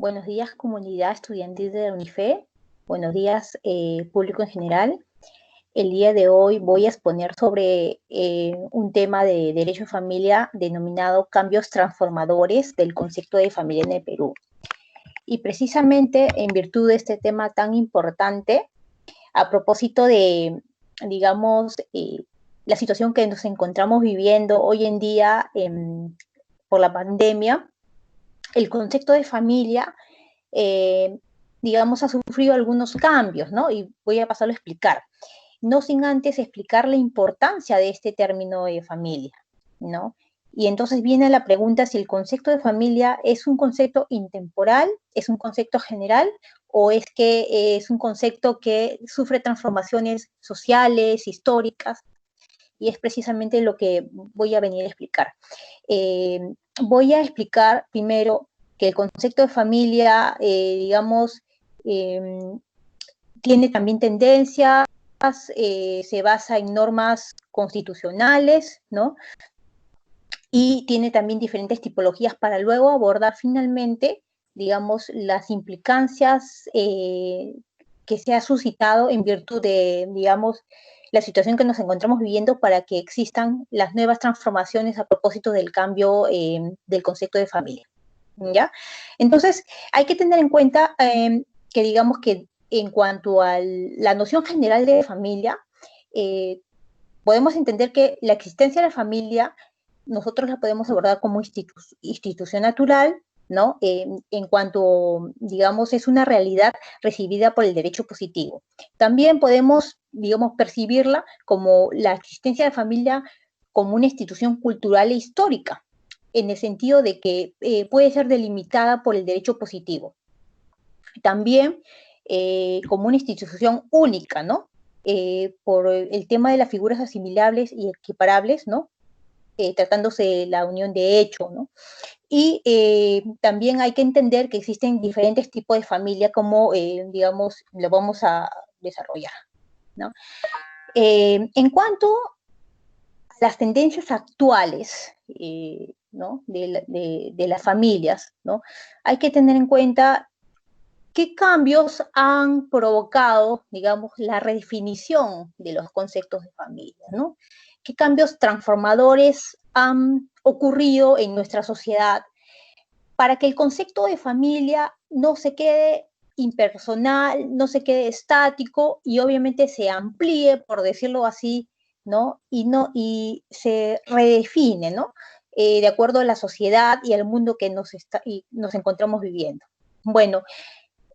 Buenos días, comunidad estudiantil de la UNIFE. Buenos días, público en general. El día de hoy voy a exponer sobre un tema de derecho de familia denominado cambios transformadores del concepto de familia en el Perú. Y precisamente en virtud de este tema tan importante, a propósito de, digamos, la situación que nos encontramos viviendo hoy en día por la pandemia, el concepto de familia digamos, ha sufrido algunos cambios, ¿no? Y voy a pasarlo a explicar. No sin antes explicar la importancia de este término de familia, ¿no? Y entonces viene la pregunta si el concepto de familia es un concepto intemporal, es un concepto general, o es que es un concepto que sufre transformaciones sociales, históricas, y es precisamente lo que voy a venir a explicar. Voy a explicar primero que el concepto de familia, digamos, tiene también tendencias, se basa en normas constitucionales, ¿no? Y tiene también diferentes tipologías para luego abordar finalmente, digamos, las implicancias que se ha suscitado en virtud de, digamos, la situación que nos encontramos viviendo para que existan las nuevas transformaciones a propósito del cambio del concepto de familia. ¿Ya? Entonces, hay que tener en cuenta que digamos que en cuanto a la noción general de familia, podemos entender que la existencia de la familia nosotros la podemos abordar como institución natural, ¿no? En cuanto, digamos, es una realidad recibida por el derecho positivo. También podemos, digamos, percibirla como la existencia de familia como una institución cultural e histórica, en el sentido de que puede ser delimitada por el derecho positivo. También como una institución única, ¿no? Por el tema de las figuras asimilables y equiparables, ¿no? Tratándose de la unión de hecho, ¿no? Y también hay que entender que existen diferentes tipos de familia, como, digamos, lo vamos a desarrollar, ¿no? En cuanto las tendencias actuales, ¿no? de las familias, ¿no? Hay que tener en cuenta qué cambios han provocado, digamos, la redefinición de los conceptos de familia, ¿no? ¿Qué cambios transformadores han ocurrido en nuestra sociedad para que el concepto de familia no se quede impersonal, no se quede estático y obviamente se amplíe, por decirlo así, ¿no? Y se redefine, ¿no? De acuerdo a la sociedad y al mundo que nos encontramos viviendo. Bueno,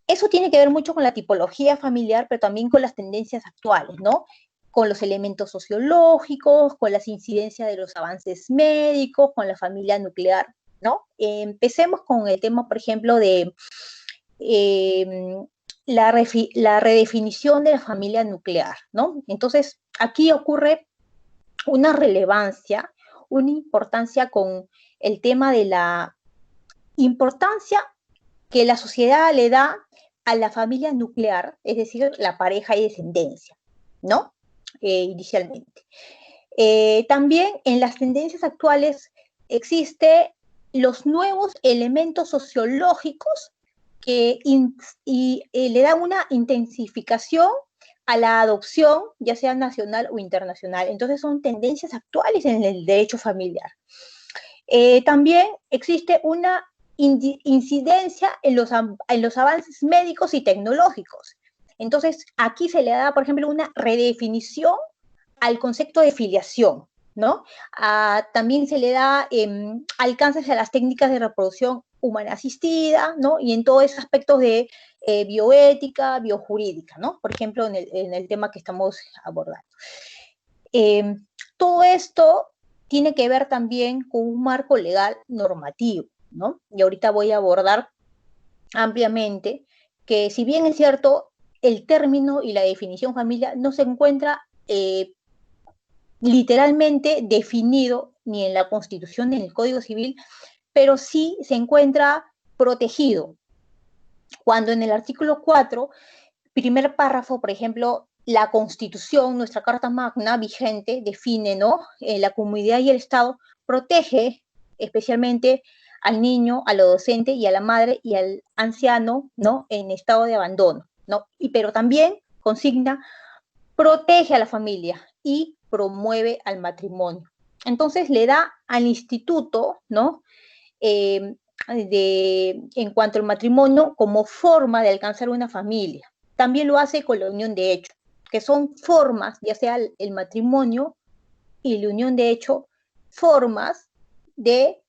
eso tiene que ver mucho con la tipología familiar, pero también con las tendencias actuales, ¿no? Con los elementos sociológicos, con las incidencias de los avances médicos, con la familia nuclear, ¿no? Empecemos con el tema, por ejemplo, de la redefinición de la familia nuclear, ¿no? Entonces, aquí ocurre una relevancia, una importancia con el tema de la importancia que la sociedad le da a la familia nuclear, es decir, la pareja y descendencia, ¿no? Inicialmente. También en las tendencias actuales existen los nuevos elementos sociológicos que le dan una intensificación a la adopción, ya sea nacional o internacional. Entonces son tendencias actuales en el derecho familiar. También existe una incidencia en los avances médicos y tecnológicos. Entonces, aquí se le da, por ejemplo, una redefinición al concepto de filiación, ¿no? También se le da alcances a las técnicas de reproducción humana asistida, ¿no? Y en todos esos aspectos de bioética, biojurídica, ¿no? Por ejemplo, en el tema que estamos abordando. Todo esto tiene que ver también con un marco legal normativo, ¿no? Y ahorita voy a abordar ampliamente que, si bien es cierto, el término y la definición familia no se encuentra literalmente definido ni en la Constitución ni en el Código Civil, pero sí se encuentra protegido. Cuando en el artículo 4, primer párrafo, por ejemplo, la Constitución, nuestra Carta Magna vigente, define, ¿no? La comunidad y el Estado protege especialmente al niño, al adolescente y a la madre y al anciano, ¿no? En estado de abandono, ¿no? Pero también consigna, protege a la familia y promueve al matrimonio. Entonces le da al instituto, ¿no? En cuanto al matrimonio como forma de alcanzar una familia. También lo hace con la unión de hecho, que son formas, ya sea el matrimonio y la unión de hecho, formas de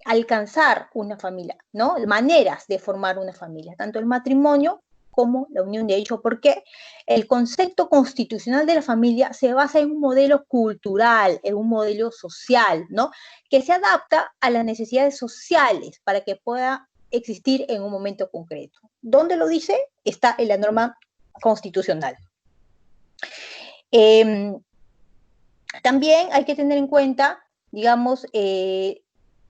alcanzar una familia, ¿no? Maneras de formar una familia, tanto el matrimonio como la unión de hecho, porque el concepto constitucional de la familia se basa en un modelo cultural, en un modelo social, ¿no? Que se adapta a las necesidades sociales para que pueda existir en un momento concreto. ¿Dónde lo dice? Está en la norma constitucional. También hay que tener en cuenta, digamos,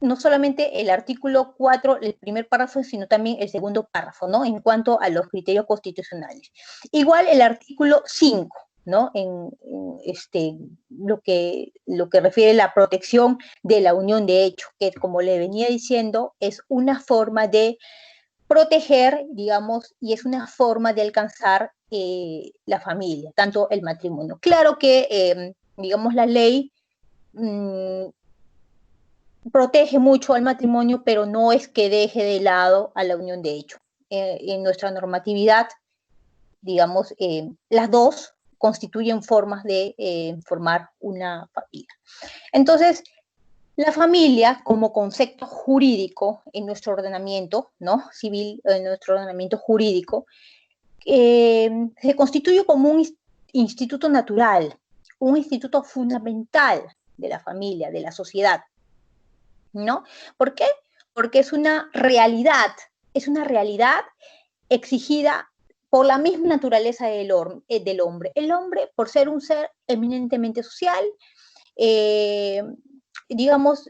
no solamente el artículo 4, el primer párrafo, sino también el segundo párrafo, ¿no? En cuanto a los criterios constitucionales. Igual el artículo 5, ¿no? Lo que refiere a la protección de la unión de hecho, que como le venía diciendo, es una forma de proteger, digamos, y es una forma de alcanzar la familia, tanto el matrimonio. Claro que, digamos, la ley protege mucho al matrimonio, pero no es que deje de lado a la unión de hecho. En nuestra normatividad, digamos, las dos constituyen formas de formar una familia. Entonces, la familia como concepto jurídico en nuestro ordenamiento, ¿no? Civil, en nuestro ordenamiento jurídico, se constituye como un instituto natural, un instituto fundamental de la familia, de la sociedad, ¿no? ¿Por qué? Porque es una realidad exigida por la misma naturaleza del hombre. El hombre, por ser un ser eminentemente social, digamos,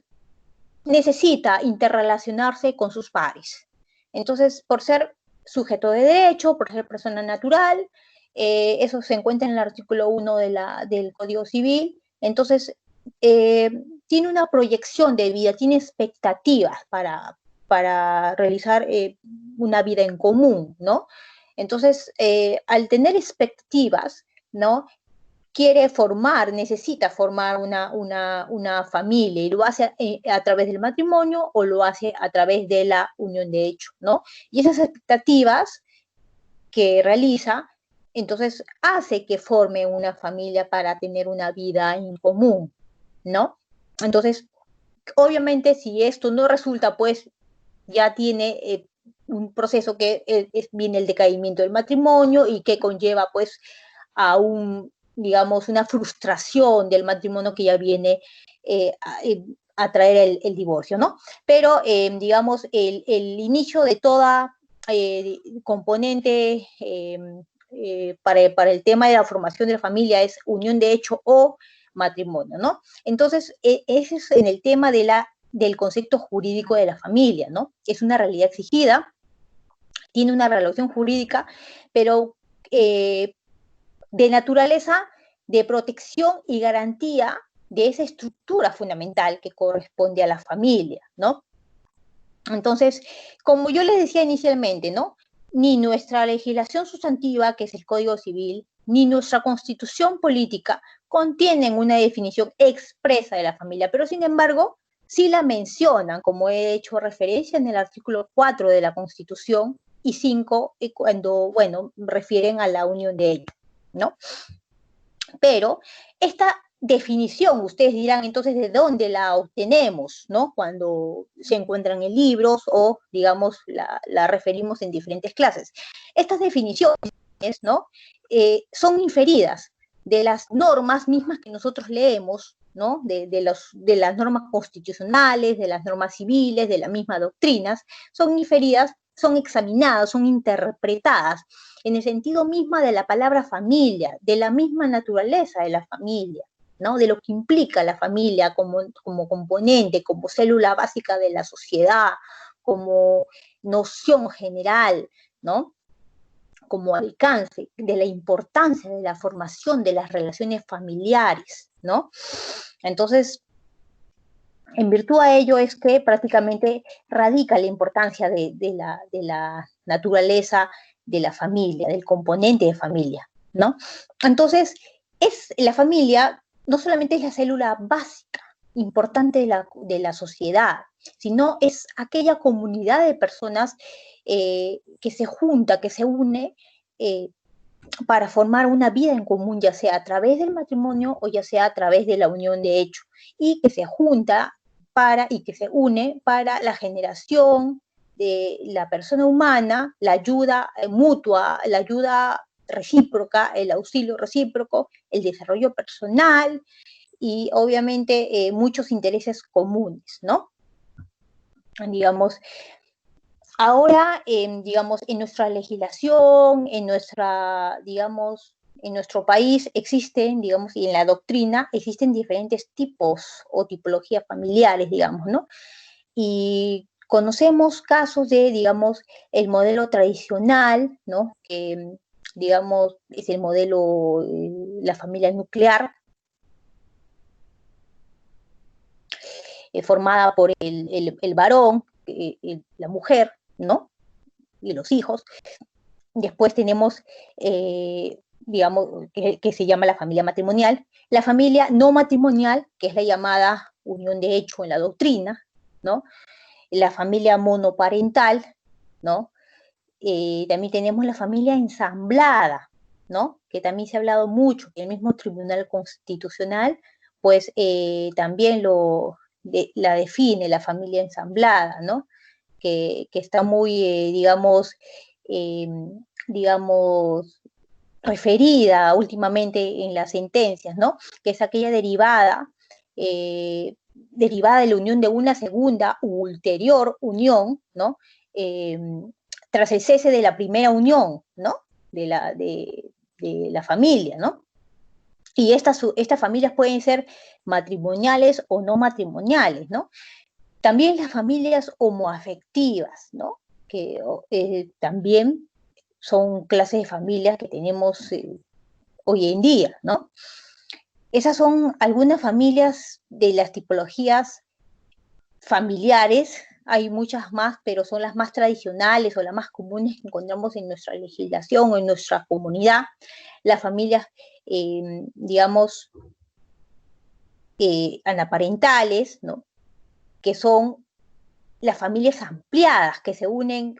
necesita interrelacionarse con sus pares. Entonces, por ser sujeto de derecho, por ser persona natural, eso se encuentra en el artículo 1 del Código Civil. Entonces, tiene una proyección de vida, tiene expectativas para realizar una vida en común, ¿no? Entonces, al tener expectativas, ¿no? Quiere formar, necesita formar una familia y lo hace a través del matrimonio o lo hace a través de la unión de hecho, ¿no? Y esas expectativas que realiza, entonces hace que forme una familia para tener una vida en común, ¿no? Entonces, obviamente, si esto no resulta, pues ya tiene un proceso que viene el decaimiento del matrimonio y que conlleva, pues, a digamos, una frustración del matrimonio que ya viene a traer el divorcio, ¿no? Pero, digamos, el inicio de toda componente para el tema de la formación de la familia es unión de hecho o matrimonio, ¿no? Entonces, ese es en el tema del concepto jurídico de la familia, ¿no? Es una realidad exigida, tiene una relación jurídica, pero de naturaleza de protección y garantía de esa estructura fundamental que corresponde a la familia, ¿no? Entonces, como yo les decía inicialmente, ¿no? Ni nuestra legislación sustantiva, que es el Código Civil, ni nuestra Constitución política contienen una definición expresa de la familia, pero sin embargo, sí la mencionan, como he hecho referencia en el artículo 4 de la Constitución y 5, cuando, bueno, refieren a la unión de ellos, ¿no? Pero esta definición, ustedes dirán, entonces, ¿de dónde la obtenemos, no? Cuando se encuentran en libros o, digamos, la referimos en diferentes clases. Estas definiciones, ¿no? Son inferidas de las normas mismas que nosotros leemos, ¿no? De las normas constitucionales, de las normas civiles, de las mismas doctrinas, son inferidas, son examinadas, son interpretadas en el sentido misma de la palabra familia, de la misma naturaleza de la familia, ¿no? De lo que implica la familia como componente, como célula básica de la sociedad, como noción general, ¿no? Como alcance, de la importancia de la formación de las relaciones familiares, ¿no? Entonces, En virtud a ello es que prácticamente radica la importancia de la naturaleza de la familia, del componente de familia, ¿no? Entonces, la familia no solamente es la célula básica, importante de la sociedad, sino es aquella comunidad de personas que se junta, que se une para formar una vida en común, ya sea a través del matrimonio o ya sea a través de la unión de hecho, y que se junta y que se une para la generación de la persona humana, la ayuda mutua, la ayuda recíproca, el auxilio recíproco, el desarrollo personal y obviamente muchos intereses comunes, ¿no? Digamos, ahora, digamos, en nuestra legislación, digamos, en nuestro país existen, digamos, y en la doctrina existen diferentes tipos o tipologías familiares, digamos, ¿no? Y conocemos casos de, digamos, el modelo tradicional, ¿no? Que, digamos, es el modelo, la familia nuclear, formada por el varón, la mujer, ¿no? Y los hijos. Después tenemos, digamos, que se llama la familia matrimonial, la familia no matrimonial, que es la llamada unión de hecho en la doctrina, ¿no? La familia monoparental, ¿no? También tenemos la familia ensamblada, ¿no? Que también se ha hablado mucho, que el mismo Tribunal Constitucional, pues también la define, la familia ensamblada, ¿no? Que está muy, eh, digamos, referida últimamente en las sentencias, ¿no? Que es aquella derivada de la unión de una segunda u ulterior unión, ¿no? Eh, tras el cese de la primera unión, ¿no? De la familia, ¿no? Y estas familias pueden ser matrimoniales o no matrimoniales, ¿no? También las familias homoafectivas, ¿no? Que también son clases de familias que tenemos hoy en día, ¿no? Esas son algunas familias de las tipologías familiares, hay muchas más, pero son las más tradicionales o las más comunes que encontramos en nuestra legislación o en nuestra comunidad. Las familias, digamos, anaparentales, ¿no? Que son las familias ampliadas, que se unen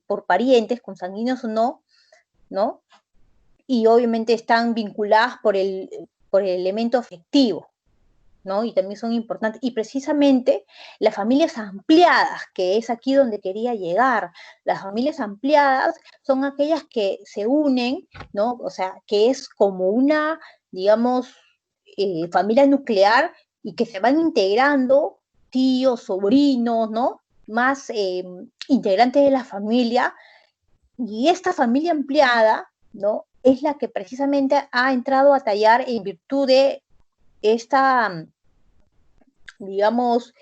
por parientes, consanguíneos o no, ¿no? Y obviamente están vinculadas por el elemento afectivo, ¿no? Y también son importantes. Y precisamente las familias ampliadas, que es aquí donde quería llegar, las familias ampliadas son aquellas que se unen, ¿no? O sea, que es como una, digamos, familia nuclear y que se van integrando tíos, sobrinos, ¿no? Más integrantes de la familia. Y esta familia ampliada, ¿no? Es la que precisamente ha entrado a tallar en virtud de esta, digamos,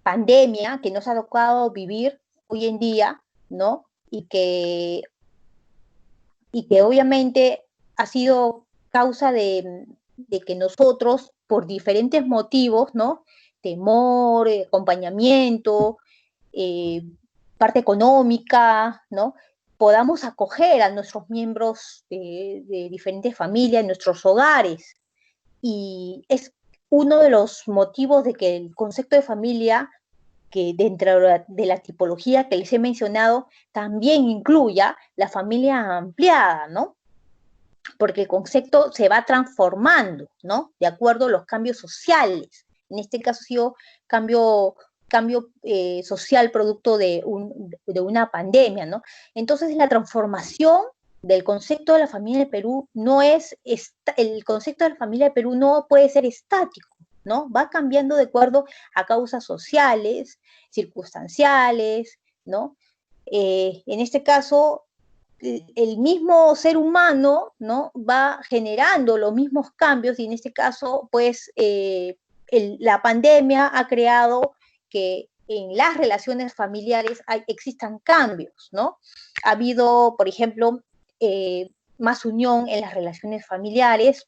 pandemia que nos ha tocado vivir hoy en día, ¿no? Y que obviamente ha sido causa de que nosotros, por diferentes motivos, ¿no? Temor, acompañamiento, eh, parte económica, ¿no? Podamos acoger a nuestros miembros de diferentes familias en nuestros hogares. Y es uno de los motivos de que el concepto de familia, que dentro de la tipología que les he mencionado, también incluya la familia ampliada, ¿no? Porque el concepto se va transformando, ¿no? De acuerdo a los cambios sociales. En este caso ha sido cambio social producto de una pandemia, ¿no? Entonces la transformación del concepto de la familia de Perú el concepto de la familia de Perú no puede ser estático, ¿no? Va cambiando de acuerdo a causas sociales, circunstanciales, ¿no? En este caso, el mismo ser humano, ¿no? Va generando los mismos cambios y en este caso, pues, la pandemia ha creado que en las relaciones familiares existan cambios, ¿no? Ha habido, por ejemplo, más unión en las relaciones familiares,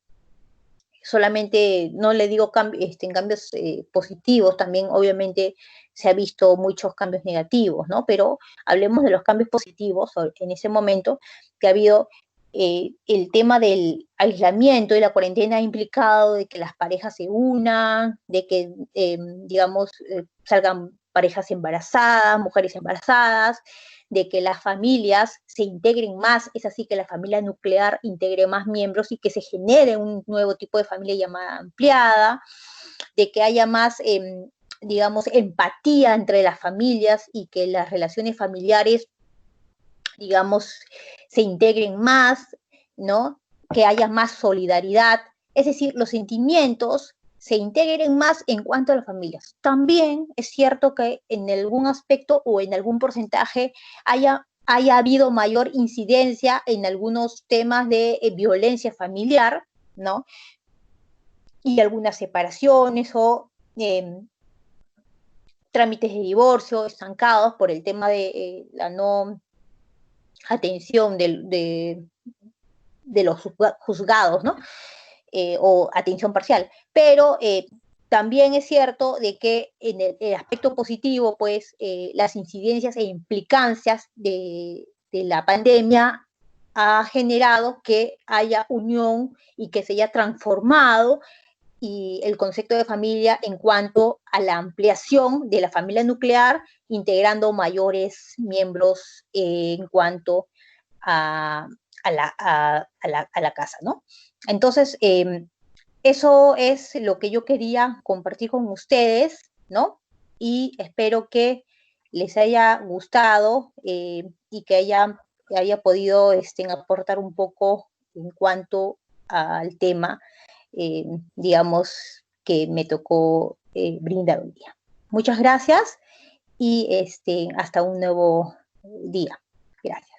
solamente, no le digo en cambios positivos, también obviamente se ha visto muchos cambios negativos, ¿no? Pero hablemos de los cambios positivos en ese momento, que ha habido el tema del aislamiento y la cuarentena ha implicado de que las parejas se unan, de que, digamos, salgan parejas embarazadas, mujeres embarazadas, de que las familias se integren más, es así que la familia nuclear integre más miembros y que se genere un nuevo tipo de familia llamada ampliada, de que haya más, digamos, empatía entre las familias y que las relaciones familiares, digamos, se integren más, ¿no? Que haya más solidaridad, es decir, los sentimientos se integren más en cuanto a las familias. También es cierto que en algún aspecto o en algún porcentaje haya habido mayor incidencia en algunos temas de violencia familiar, ¿no? Y algunas separaciones o trámites de divorcio estancados por el tema de la no atención de los juzgados, ¿no? O atención parcial. Pero también es cierto de que en el aspecto positivo, pues las incidencias e implicancias de la pandemia ha generado que haya unión y que se haya transformado y el concepto de familia en cuanto a la ampliación de la familia nuclear, integrando mayores miembros en cuanto a, a la casa, ¿no? Entonces, eso es lo que yo quería compartir con ustedes, ¿no? Y espero que les haya gustado y que haya podido aportar un poco en cuanto al tema, digamos, que me tocó brindar hoy día. Muchas gracias y hasta un nuevo día. Gracias.